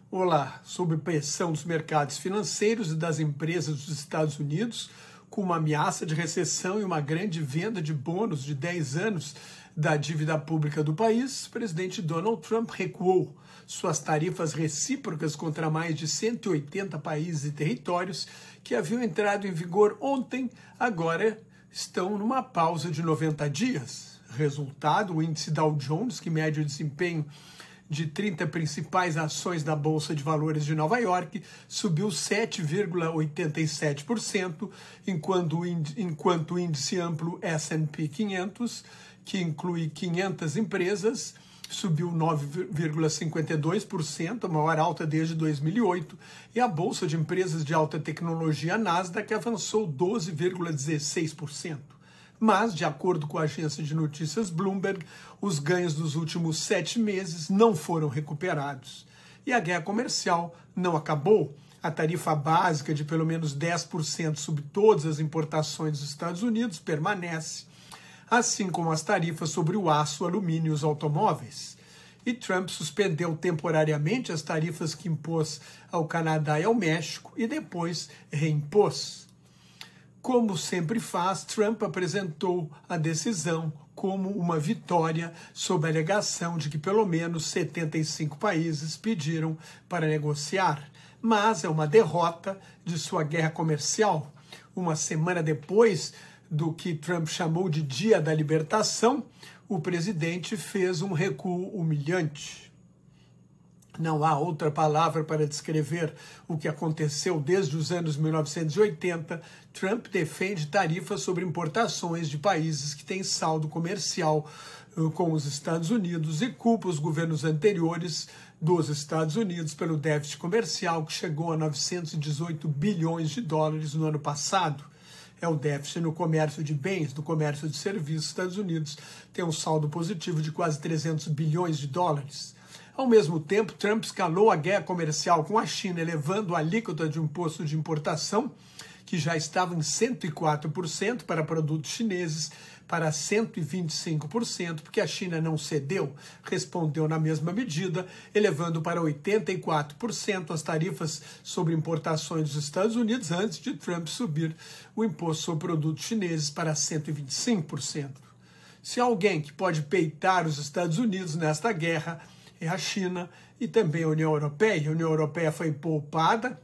Olá, sob pressão dos mercados financeiros e das empresas dos Estados Unidos, com uma ameaça de recessão e uma grande venda de bônus de 10 anos da dívida pública do país, o presidente Donald Trump recuou suas tarifas recíprocas contra mais de 180 países e territórios que haviam entrado em vigor ontem, agora estão numa pausa de 90 dias. Resultado, o índice Dow Jones, que mede o desempenho de 30 principais ações da Bolsa de Valores de Nova York, subiu 7,87%, enquanto o índice amplo S&P 500, que inclui 500 empresas, subiu 9,52%, a maior alta desde 2008, e a Bolsa de Empresas de Alta Tecnologia Nasdaq avançou 12,16%. Mas, de acordo com a agência de notícias Bloomberg, os ganhos dos últimos 7 meses não foram recuperados. E a guerra comercial não acabou. A tarifa básica de pelo menos 10% sobre todas as importações dos Estados Unidos permanece, assim como as tarifas sobre o aço, alumínio e os automóveis. E Trump suspendeu temporariamente as tarifas que impôs ao Canadá e ao México e depois reimpôs. Como sempre faz, Trump apresentou a decisão como uma vitória sob a alegação de que pelo menos 75 países pediram para negociar, mas é uma derrota de sua guerra comercial. Uma semana depois do que Trump chamou de Dia da Libertação, o presidente fez um recuo humilhante. Não há outra palavra para descrever o que aconteceu desde os anos 1980. Trump defende tarifas sobre importações de países que têm saldo comercial com os Estados Unidos e culpa os governos anteriores dos Estados Unidos pelo déficit comercial que chegou a 918 bilhões de dólares no ano passado. É o déficit no comércio de bens, no comércio de serviços. Os Estados Unidos tem um saldo positivo de quase 300 bilhões de dólares. Ao mesmo tempo, Trump escalou a guerra comercial com a China, elevando a alíquota de imposto de importação, que já estava em 104% para produtos chineses, para 125%, porque a China não cedeu, respondeu na mesma medida, elevando para 84% as tarifas sobre importações dos Estados Unidos, antes de Trump subir o imposto sobre produtos chineses para 125%. Se alguém que pode peitar os Estados Unidos nesta guerra é a China e também a União Europeia. A União Europeia foi poupada,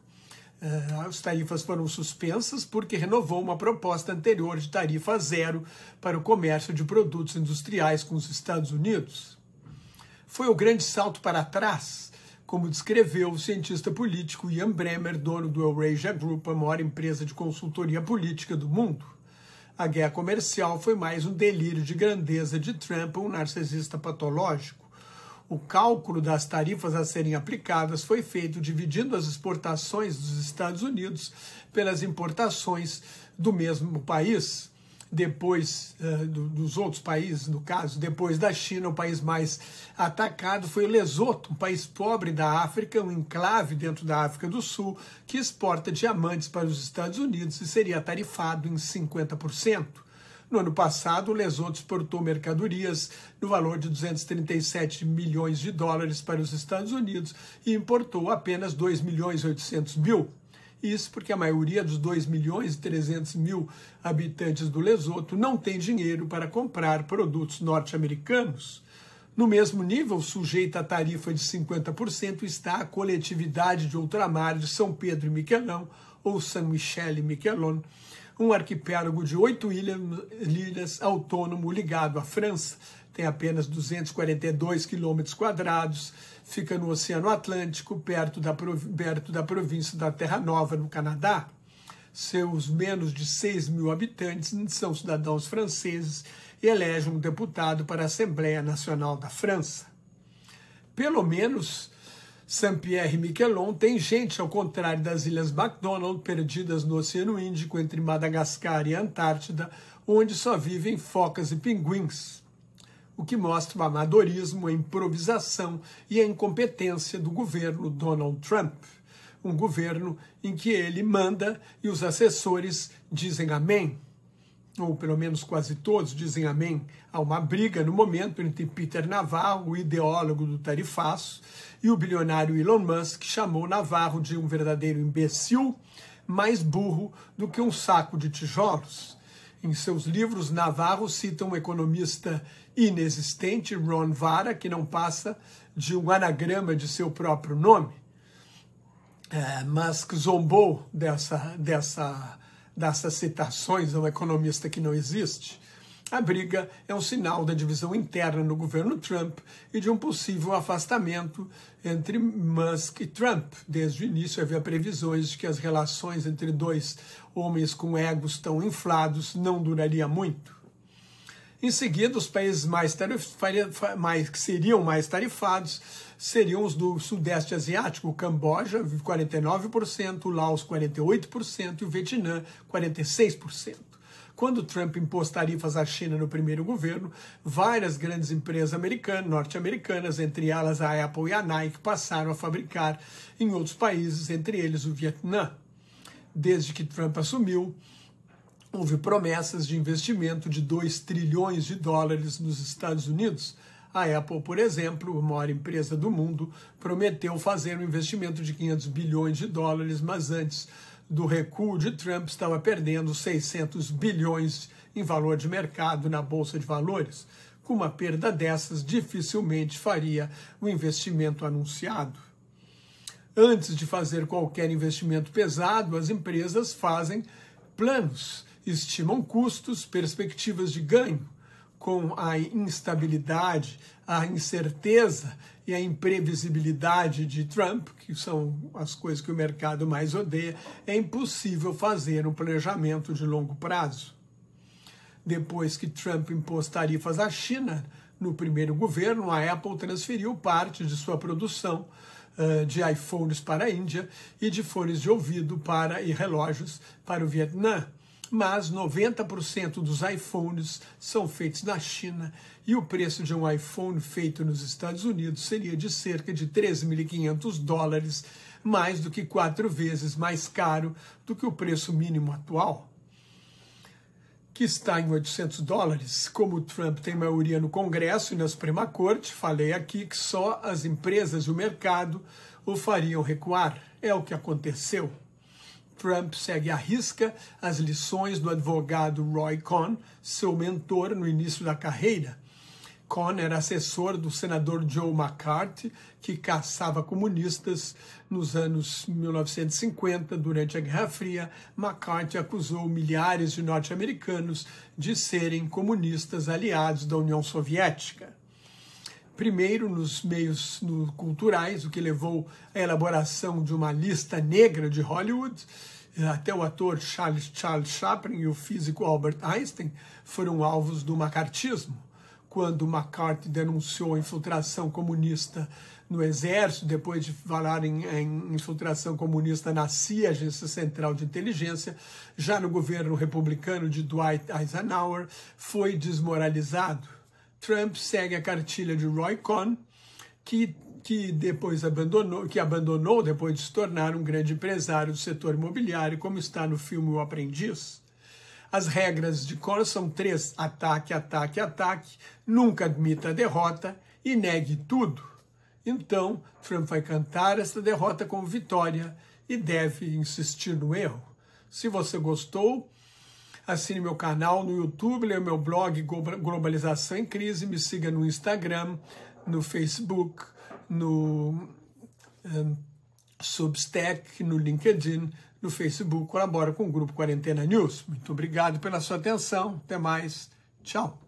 as tarifas foram suspensas porque renovou uma proposta anterior de tarifa zero para o comércio de produtos industriais com os Estados Unidos. Foi o grande salto para trás, como descreveu o cientista político Ian Bremmer, dono do Eurasia Group, a maior empresa de consultoria política do mundo. A guerra comercial foi mais um delírio de grandeza de Trump, um narcisista patológico. O cálculo das tarifas a serem aplicadas foi feito dividindo as exportações dos Estados Unidos pelas importações do mesmo país, depois dos outros países, no caso, depois da China, o país mais atacado foi o Lesoto, um país pobre da África, um enclave dentro da África do Sul, que exporta diamantes para os Estados Unidos e seria tarifado em 50%. No ano passado, o Lesoto exportou mercadorias no valor de 237 milhões de dólares para os Estados Unidos e importou apenas 2 milhões e 800 mil. Isso porque a maioria dos 2 milhões e 300 mil habitantes do Lesoto não tem dinheiro para comprar produtos norte-americanos. No mesmo nível, sujeita à tarifa de 50%, está a coletividade de ultramar de São Pedro e Miquelon, ou São Michel e Miquelon, um arquipélago de 8 ilhas autônomo ligado à França, tem apenas 242 quilômetros quadrados, fica no Oceano Atlântico, perto da província da Terra Nova, no Canadá. Seus menos de 6 mil habitantes são cidadãos franceses e elegem um deputado para a Assembleia Nacional da França. Pelo menos Saint-Pierre e Miquelon tem gente, ao contrário das Ilhas McDonald, perdidas no Oceano Índico entre Madagascar e Antártida, onde só vivem focas e pinguins, o que mostra o amadorismo, a improvisação e a incompetência do governo Donald Trump, um governo em que ele manda e os assessores dizem amém. ou pelo menos quase todos, dizem amém a uma briga no momento entre Peter Navarro, o ideólogo do tarifaço, e o bilionário Elon Musk, que chamou Navarro de um verdadeiro imbecil, mais burro do que um saco de tijolos. Em seus livros, Navarro cita um economista inexistente, Ron Vara, que não passa de um anagrama de seu próprio nome. Musk zombou dessas citações a um economista que não existe. A briga é um sinal da divisão interna no governo Trump e de um possível afastamento entre Musk e Trump. Desde o início havia previsões de que as relações entre dois homens com egos tão inflados não duraria muito. Em seguida, os países que seriam mais tarifados seriam os do Sudeste Asiático, o Camboja, 49%, o Laos, 48% e o Vietnã, 46%. Quando Trump impôs tarifas à China no primeiro governo, várias grandes empresas norte-americanas, entre elas a Apple e a Nike, passaram a fabricar em outros países, entre eles o Vietnã. Desde que Trump assumiu, houve promessas de investimento de 2 trilhões de dólares nos Estados Unidos. A Apple, por exemplo, a maior empresa do mundo, prometeu fazer um investimento de 500 bilhões de dólares, mas antes do recuo de Trump estava perdendo 600 bilhões em valor de mercado na Bolsa de Valores. Com uma perda dessas, dificilmente faria o investimento anunciado. Antes de fazer qualquer investimento pesado, as empresas fazem planos, estimam custos, perspectivas de ganho. Com a instabilidade, a incerteza e a imprevisibilidade de Trump, que são as coisas que o mercado mais odeia, é impossível fazer um planejamento de longo prazo. Depois que Trump impôs tarifas à China, no primeiro governo, a Apple transferiu parte de sua produção de iPhones para a Índia e de fones de ouvido e relógios para o Vietnã. Mas 90% dos iPhones são feitos na China e o preço de um iPhone feito nos Estados Unidos seria de cerca de 3.500 dólares, mais do que 4 vezes mais caro do que o preço mínimo atual, que está em 800 dólares. Como o Trump tem maioria no Congresso e na Suprema Corte, falei aqui que só as empresas e o mercado o fariam recuar. É o que aconteceu. Trump segue à risca as lições do advogado Roy Cohn, seu mentor no início da carreira. Cohn era assessor do senador Joe McCarthy, que caçava comunistas nos anos 1950, durante a Guerra Fria. McCarthy acusou milhares de norte-americanos de serem comunistas aliados da União Soviética. Primeiro, nos meios culturais, o que levou à elaboração de uma lista negra de Hollywood. Até o ator Charles Chaplin e o físico Albert Einstein foram alvos do macartismo. Quando McCarthy denunciou a infiltração comunista no Exército, depois de falar em infiltração comunista na CIA, Agência Central de Inteligência, já no governo republicano de Dwight Eisenhower, foi desmoralizado. Trump segue a cartilha de Roy Cohn, que abandonou depois de se tornar um grande empresário do setor imobiliário, como está no filme O Aprendiz. As regras de Cohn são 3: ataque, ataque, ataque, nunca admita a derrota e negue tudo. Então, Trump vai cantar essa derrota como vitória e deve insistir no erro. Se você gostou, assine meu canal no YouTube, leia meu blog Globalização em Crise, me siga no Instagram, no Facebook, no Substack, no LinkedIn, no Facebook, colabora com o Grupo Quarentena News. Muito obrigado pela sua atenção, até mais, tchau.